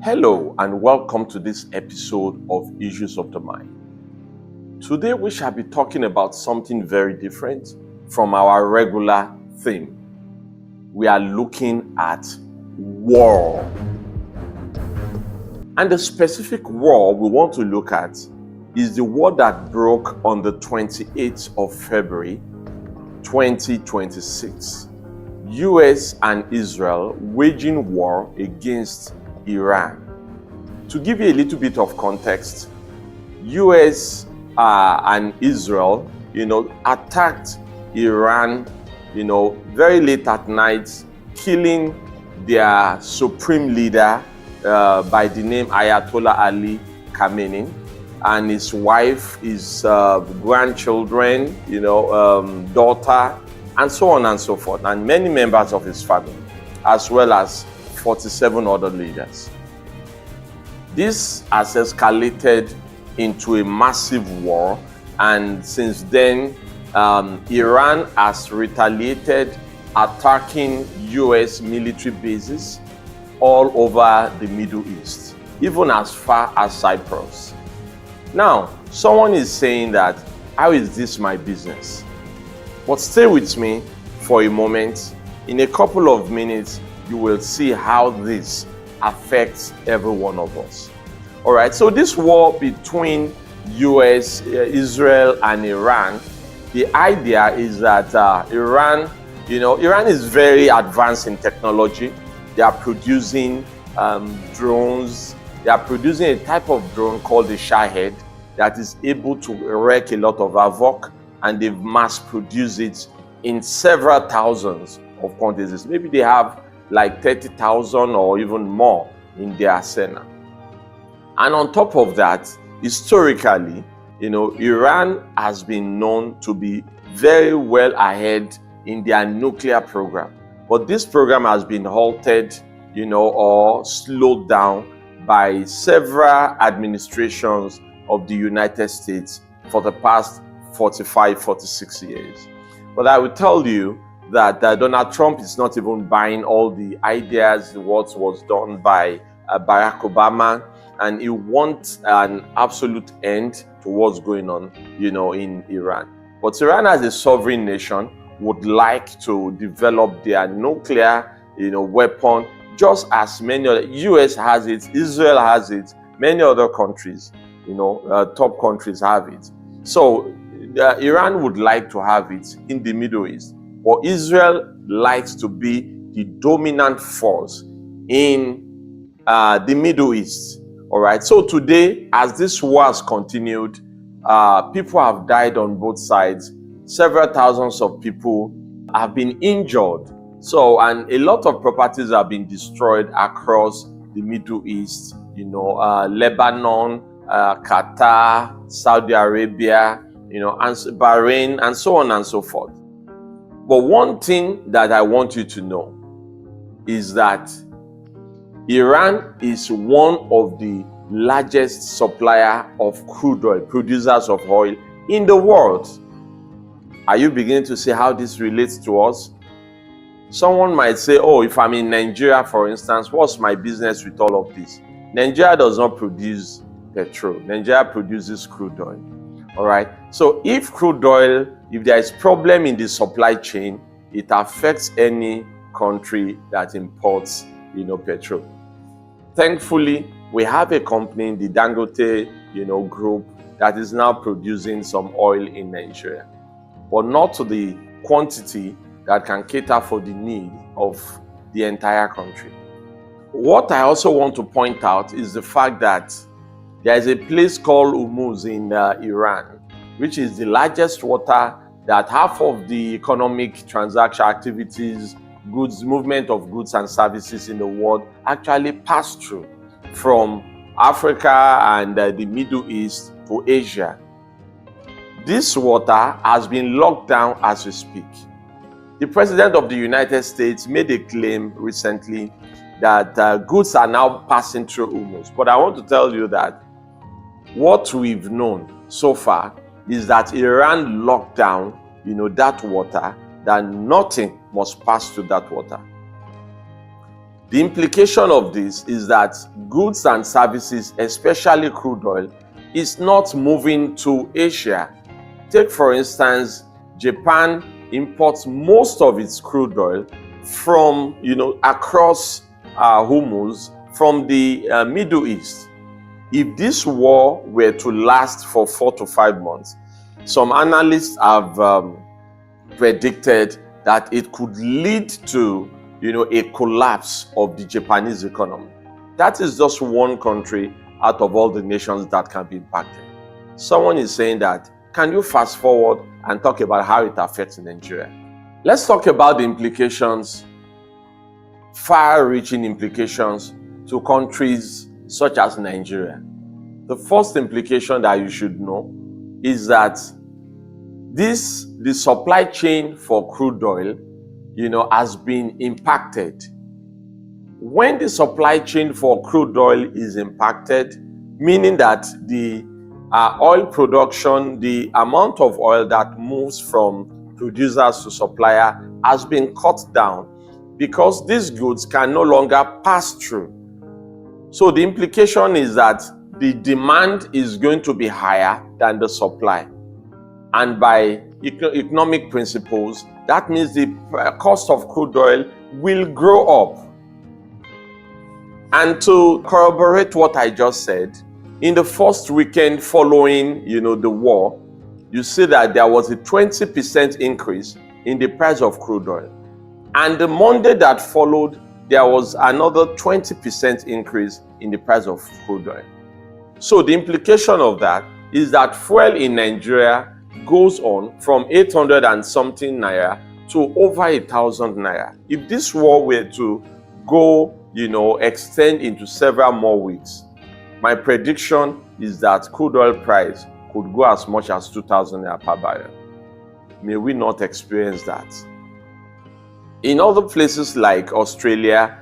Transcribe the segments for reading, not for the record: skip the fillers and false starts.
Hello and welcome to this episode of Issues of the Mind. Today we shall be talking about something very different from our regular theme. We are looking at war. And the specific war we want to look at is the war that broke on the 28th of February 2026. US and Israel waging war against Iran. To give you a little bit of context, US and Israel, attacked Iran, very late at night, killing their supreme leader by the name Ayatollah Ali Khamenei, and his wife, his grandchildren, daughter, and so on and so forth, and many members of his family, as well as 47 other leaders. This has escalated into a massive war, and since then, Iran has retaliated, attacking US military bases all over the Middle East, even as far as Cyprus. Now, someone is saying that, how is this my business? But stay with me for a moment. In a couple of minutes, you will see how this affects every one of us. All right, so this war between US, Israel, and Iran, the idea is that Iran is very advanced in technology. They are producing drones. They are producing a type of drone called the Shahed that is able to wreak a lot of havoc, and they've mass produced it in several thousands of quantities. Maybe they have like 30,000 or even more in their arsenal. And on top of that, historically, Iran has been known to be very well ahead in their nuclear program. But this program has been halted, or slowed down by several administrations of the United States for the past 45, 46 years. But I will tell you that Donald Trump is not even buying all the ideas, what was done by Barack Obama, and he wants an absolute end to what's going on, in Iran. But Iran, as a sovereign nation, would like to develop their nuclear, weapon, just as many other. US has it, Israel has it, many other countries, top countries have it. So Iran would like to have it in the Middle East. But Israel likes to be the dominant force in the Middle East. All right. So today, as this war has continued, people have died on both sides. Several thousands of people have been injured. So, and a lot of properties have been destroyed across the Middle East. Lebanon, Qatar, Saudi Arabia, and Bahrain, and so on and so forth. But one thing that I want you to know is that Iran is one of the largest supplier of crude oil, producers of oil in the world. Are you beginning to see how this relates to us? Someone might say, oh, if I'm in Nigeria, for instance, what's my business with all of this? Nigeria does not produce petrol. Nigeria produces crude oil. All right. So if crude oil, if there is problem in the supply chain, it affects any country that imports, petrol. Thankfully, we have a company, the Dangote, group, that is now producing some oil in Nigeria, but not to the quantity that can cater for the need of the entire country. What I also want to point out is the fact that there is a place called Hormuz in Iran, which is the largest water that half of the economic transaction activities, movement of goods and services in the world actually pass through from Africa and the Middle East to Asia. This water has been locked down as we speak. The President of the United States made a claim recently that goods are now passing through Hormuz. But I want to tell you that what we've known so far is that Iran locked down, that water, that nothing must pass through that water. The implication of this is that goods and services, especially crude oil, is not moving to Asia. Take, for instance, Japan imports most of its crude oil from, across Hormuz from the Middle East. If this war were to last for 4 to 5 months, some analysts have predicted that it could lead to, a collapse of the Japanese economy. That is just one country out of all the nations that can be impacted. Someone is saying that, can you fast forward and talk about how it affects Nigeria? Let's talk about the implications, far-reaching implications to countries such as Nigeria. The first implication that you should know is that the supply chain for crude oil, has been impacted. When the supply chain for crude oil is impacted, meaning that the oil production, the amount of oil that moves from producers to supplier has been cut down because these goods can no longer pass through. So the implication is that the demand is going to be higher than the supply. And by economic principles, that means the cost of crude oil will grow up. And to corroborate what I just said, in the first weekend following, the war, you see that there was a 20% increase in the price of crude oil. And the Monday that followed, there was another 20% increase in the price of crude oil. So the implication of that is that fuel in Nigeria goes on from 800 and something naira to over 1,000 naira. If this war were to go, extend into several more weeks, my prediction is that crude oil price could go as much as 2,000 naira per barrel. May we not experience that. In other places like Australia,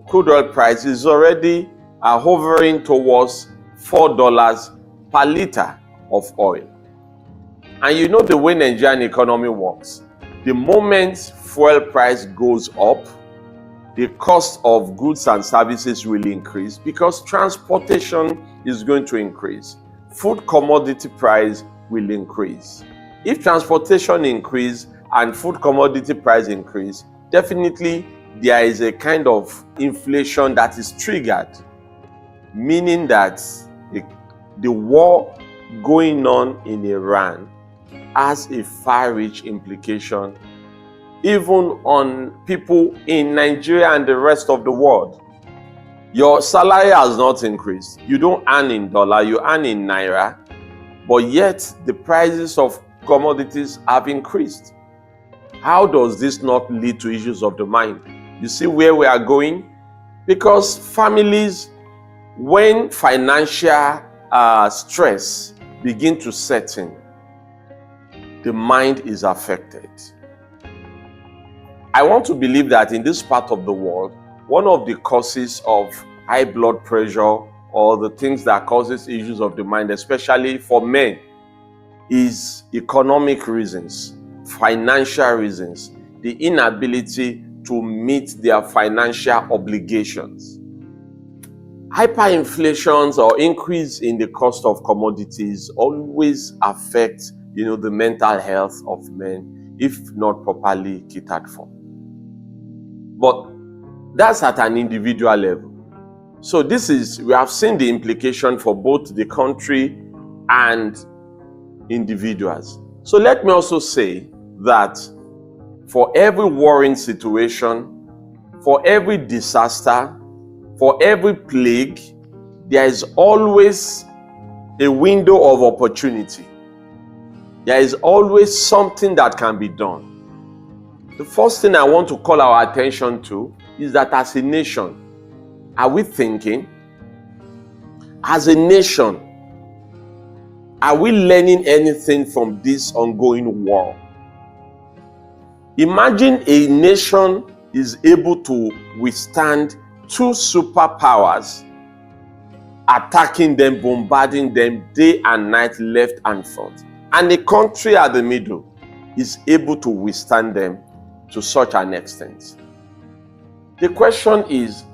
crude oil price is already hovering towards $4 per liter of oil. And the way Nigerian economy works, the moment fuel price goes up, the cost of goods and services will increase because transportation is going to increase. Food commodity price will increase. If transportation increase and food commodity price increase, definitely there is a kind of inflation that is triggered, meaning that the war going on in Iran has a far-reaching implication even on people in Nigeria and the rest of the world. Your salary has not increased. You don't earn in dollar, you earn in naira, but yet the prices of commodities have increased. How does this not lead to issues of the mind? You see where we are going? Because families, when financial stress begin to set in, the mind is affected. I want to believe that in this part of the world, one of the causes of high blood pressure or the things that causes issues of the mind, especially for men, is economic reasons, financial reasons, the inability to meet their financial obligations. Hyperinflations or increase in the cost of commodities always affect, the mental health of men if not properly catered for. But that's at an individual level. So we have seen the implication for both the country and individuals. So let me also say that for every warring situation, for every disaster, for every plague, there is always a window of opportunity. There is always something that can be done. The first thing I want to call our attention to is that as a nation, are we thinking? As a nation, are we learning anything from this ongoing war? Imagine a nation is able to withstand two superpowers attacking them, bombarding them day and night, left and front. And a country at the middle is able to withstand them to such an extent. The question is,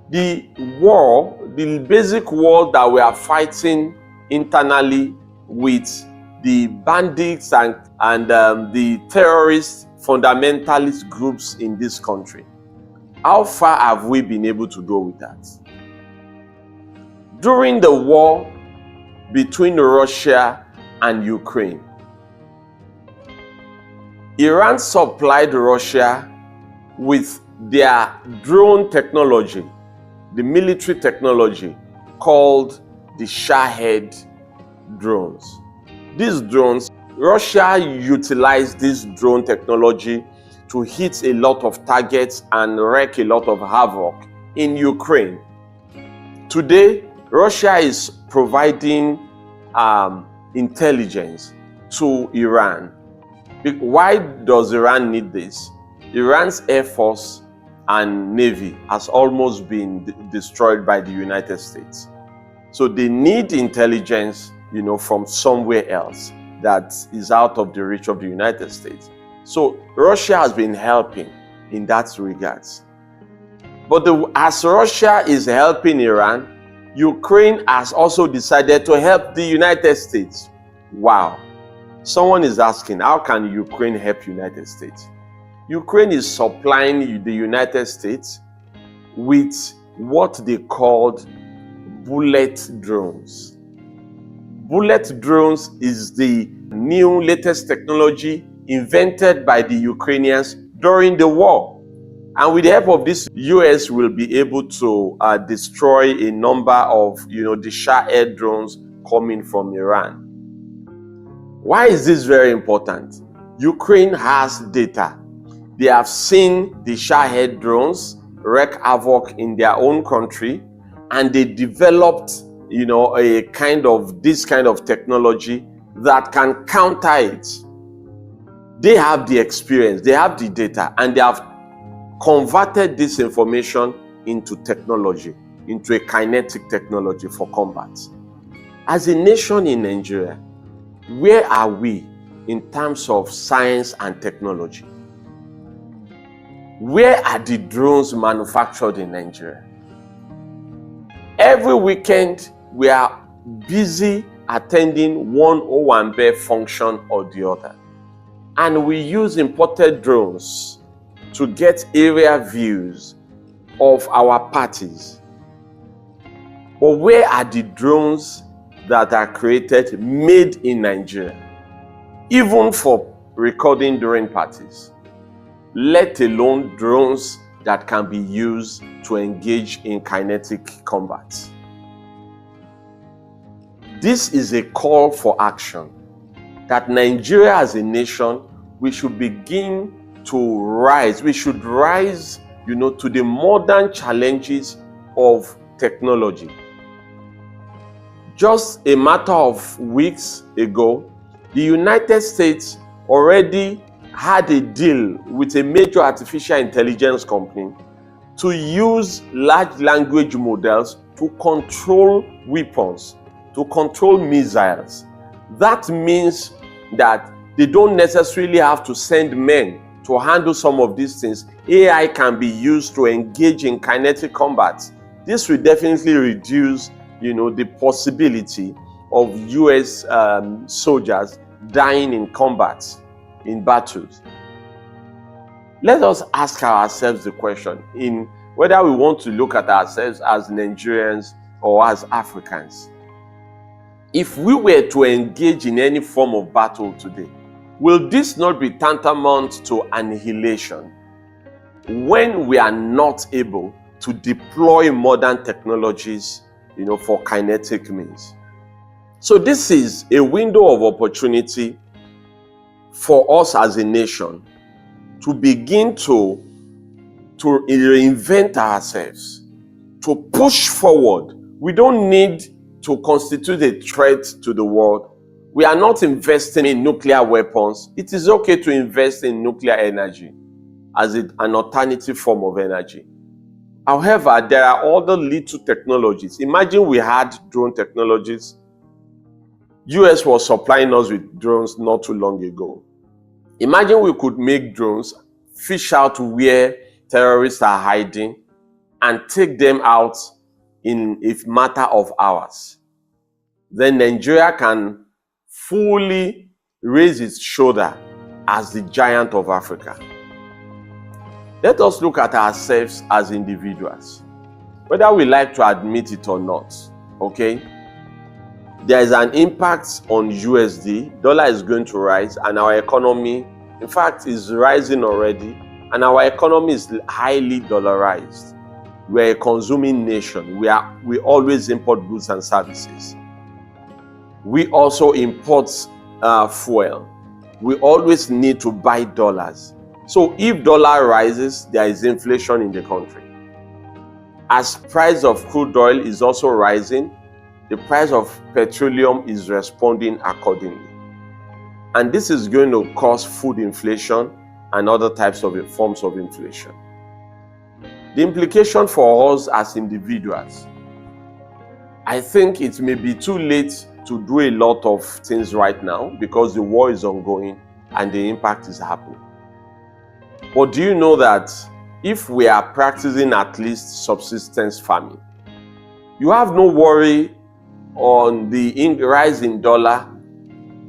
the war, the basic war that we are fighting internally with the bandits and the terrorist fundamentalist groups in this country, how far have we been able to go with that? During the war between Russia and Ukraine, Iran supplied Russia with their drone technology, the military technology called the Shahed drones. These drones, Russia utilized this drone technology to hit a lot of targets and wreak a lot of havoc in Ukraine. Today, Russia is providing intelligence to Iran. Why does Iran need this? Iran's air force and navy has almost been destroyed by the United States. So they need intelligence, from somewhere else that is out of the reach of the United States. So Russia has been helping in that regards. But as Russia is helping Iran, Ukraine has also decided to help the United States. Wow. Someone is asking, how can Ukraine help United States? Ukraine is supplying the United States with what they called bullet drones. Bullet drones is the new latest technology invented by the Ukrainians during the war. And with the help of this, US will be able to destroy a number of, the Shahed drones coming from Iran. Why is this very important? Ukraine has data. They have seen the Shahed drones wreak havoc in their own country, and they developed, this kind of technology that can counter it. They have the experience, they have the data, and they have converted this information into technology, into a kinetic technology for combat. As a nation in Nigeria, where are we in terms of science and technology? Where are the drones manufactured in Nigeria? Every weekend, we are busy attending one Owambe function or the other. And we use imported drones to get area views of our parties. But where are the drones that are created, made in Nigeria, even for recording during parties, let alone drones that can be used to engage in kinetic combat? This is a call for action that Nigeria as a nation, we should begin to rise. We should rise, to the modern challenges of technology. Just a matter of weeks ago, the United States already had a deal with a major artificial intelligence company to use large language models to control weapons, to control missiles. That means that they don't necessarily have to send men to handle some of these things. AI can be used to engage in kinetic combat. This will definitely reduce, the possibility of US soldiers dying in combat, in battles. Let us ask ourselves the question in whether we want to look at ourselves as Nigerians or as Africans. If we were to engage in any form of battle today, will this not be tantamount to annihilation when we are not able to deploy modern technologies, for kinetic means? So this is a window of opportunity for us as a nation to begin to reinvent ourselves, to push forward. We don't need to constitute a threat to the world. We are not investing in nuclear weapons. It is okay to invest in nuclear energy as an alternative form of energy. However, there are other little technologies. Imagine we had drone technologies. US was supplying us with drones not too long ago. Imagine we could make drones fish out where terrorists are hiding and take them out in a matter of hours, then Nigeria can fully raise its shoulder as the giant of Africa. Let us look at ourselves as individuals, whether we like to admit it or not, okay? There is an impact on USD, dollar is going to rise, and our economy, in fact, is rising already, and our economy is highly dollarized. We're a consuming nation. We always import goods and services. We also import fuel. We always need to buy dollars. So if dollar rises, there is inflation in the country. As price of crude oil is also rising, the price of petroleum is responding accordingly. And this is going to cause food inflation and other types of forms of inflation. The implication for us as individuals, I think it may be too late to do a lot of things right now because the war is ongoing and the impact is happening. But do you know that if we are practicing at least subsistence farming, you have no worry on the rise in dollar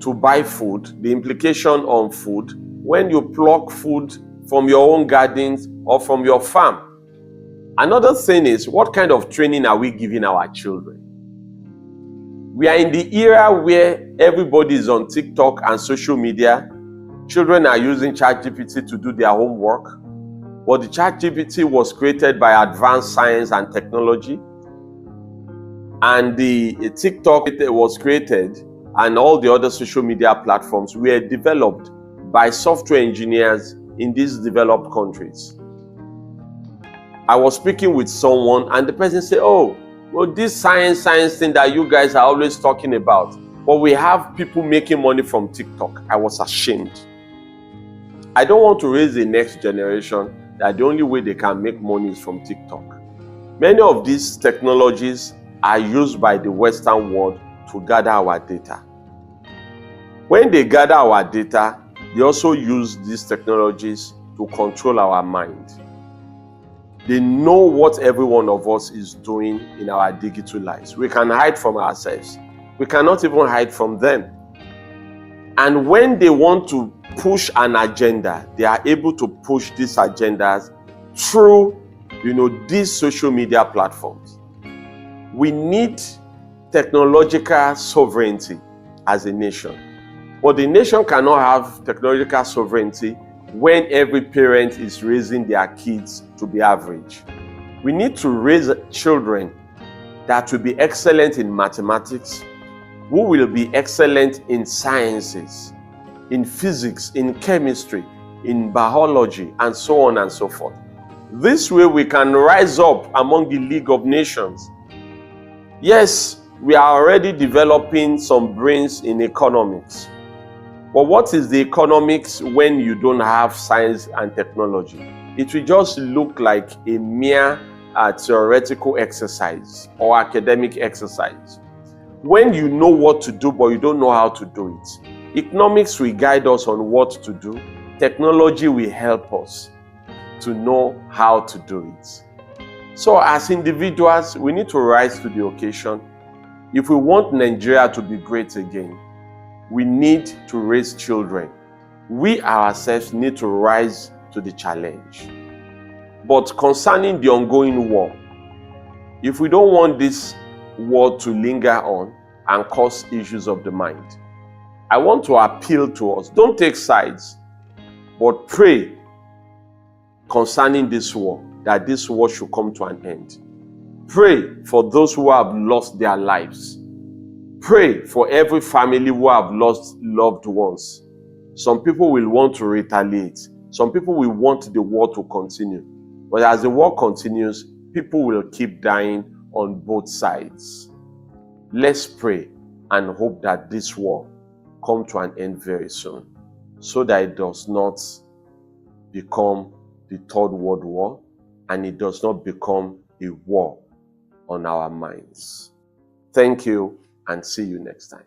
to buy food, the implication on food, when you pluck food from your own gardens or from your farm. Another thing is, what kind of training are we giving our children? We are in the era where everybody is on TikTok and social media. Children are using ChatGPT to do their homework. But the ChatGPT was created by advanced science and technology. And the TikTok was created, and all the other social media platforms were developed by software engineers in these developed countries. I was speaking with someone and the person said, oh, well, this science thing that you guys are always talking about, but we have people making money from TikTok. I was ashamed. I don't want to raise the next generation that the only way they can make money is from TikTok. Many of these technologies are used by the Western world to gather our data. When they gather our data, they also use these technologies to control our mind. They know what every one of us is doing in our digital lives. We can hide from ourselves. We cannot even hide from them. And when they want to push an agenda, they are able to push these agendas through, these social media platforms. We need technological sovereignty as a nation. But the nation cannot have technological sovereignty when every parent is raising their kids to be average. We need to raise children that will be excellent in mathematics, who will be excellent in sciences, in physics, in chemistry, in biology, and so on and so forth. This way we can rise up among the League of Nations. Yes, we are already developing some brains in economics. But what is the economics when you don't have science and technology? It will just look like a mere theoretical exercise or academic exercise. When you know what to do, but you don't know how to do it. Economics will guide us on what to do. Technology will help us to know how to do it. So as individuals, we need to rise to the occasion. If we want Nigeria to be great again, we need to raise children. We ourselves need to rise to the challenge. But concerning the ongoing war, if we don't want this war to linger on and cause issues of the mind, I want to appeal to us. Don't take sides, but pray concerning this war, that this war should come to an end. Pray for those who have lost their lives. Pray for every family who have lost loved ones. Some people will want to retaliate. Some people will want the war to continue. But as the war continues, people will keep dying on both sides. Let's pray and hope that this war come to an end very soon, so that it does not become the Third World War and it does not become a war on our minds. Thank you, and see you next time.